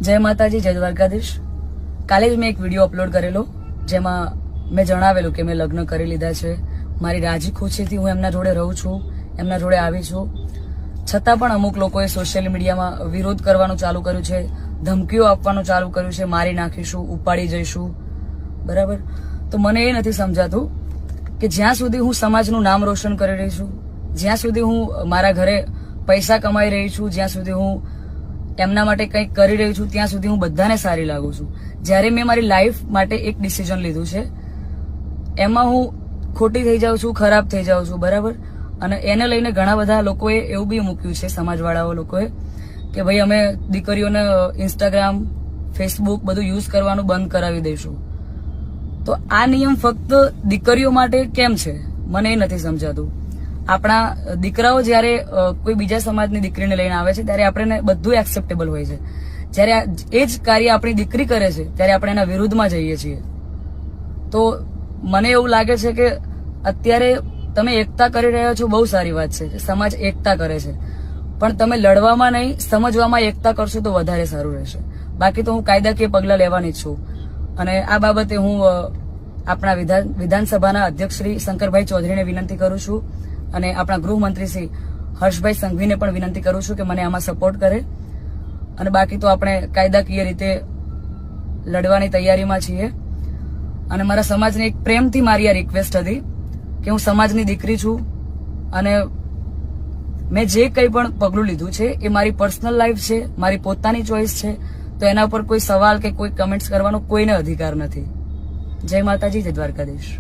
જય માતાજી, જય દ્વારકાધીશ. કાલે જ મેં એક વિડીયો અપલોડ કરેલો જેમાં મેં જણાવેલું કે મેં લગ્ન કરી લીધા છે. મારી રાજી ખુશીથી હું એમના જોડે રહું છું, એમના જોડે આવી છું. છતાં પણ અમુક લોકોએ સોશિયલ મીડિયામાં વિરોધ કરવાનું ચાલુ કર્યું છે, ધમકીઓ આપવાનું ચાલુ કર્યું છે, મારી નાખીશું, ઉપાડી જઈશું. બરાબર? તો મને એ નથી સમજાતું કે જ્યાં સુધી હું સમાજનું નામ રોશન કરી રહી છું, જ્યાં સુધી હું મારા ઘરે પૈસા કમાઈ રહી છું, જ્યાં સુધી હું એમના માટે કંઈક કરી રહી છું, ત્યાં સુધી હું બધાને સારી લાગુ છું. જ્યારે મેં મારી લાઈફ માટે એક ડિસિઝન લીધું છે એમાં હું ખોટી થઈ જાઉં છું, ખરાબ થઈ જાઉં છું. બરાબર? અને એને લઈને ઘણા બધા લોકોએ એવું બી મૂક્યું છે, સમાજવાળાઓ લોકોએ, કે ભાઈ અમે દીકરીઓને ઇન્સ્ટાગ્રામ, ફેસબુક બધું યુઝ કરવાનું બંધ કરાવી દઈશું. તો આ નિયમ ફક્ત દીકરીઓ માટે કેમ છે મને એ નથી સમજાતું. આપણા દીકરાઓ જયારે કોઈ બીજા સમાજની દીકરીને લઈને આવે છે ત્યારે આપણે બધું એક્સેપ્ટેબલ હોય છે. જયારે એ જ કાર્ય આપણી દીકરી કરે છે ત્યારે આપણે એના વિરુદ્ધમાં જઈએ છીએ. તો મને એવું લાગે છે કે અત્યારે તમે એકતા કરી રહ્યા છો, બહુ સારી વાત છે, સમાજ એકતા કરે છે, પણ તમે લડવામાં નહીં, સમજવામાં એકતા કરશો તો વધારે સારું રહેશે. બાકી તો હું કાયદાકીય પગલાં લેવાની જ છું. અને આ બાબતે હું આપણા વિધાનસભાના અધ્યક્ષ શ્રી શંકરભાઈ ચૌધરીને વિનંતી કરું છું અને આપણા ગૃહમંત્રી શ્રી હર્ષભાઈ સંઘવીને પણ વિનંતી કરું છું કે મને આમાં સપોર્ટ કરે. અને બાકી તો આપણે કાયદાકીય રીતે લડવાની તૈયારીમાં છીએ. અને મારા સમાજને એક પ્રેમથી મારી આ રિક્વેસ્ટ હતી કે હું સમાજની દીકરી છું અને મેં જે કંઈ પણ પગલું લીધું છે એ મારી પર્સનલ લાઈફ છે, મારી પોતાની ચોઈસ છે. તો એના પર કોઈ સવાલ કે કોઈ કમેન્ટ્સ કરવાનો કોઈને અધિકાર નથી. જય માતાજી, જય દ્વારકાધીશ.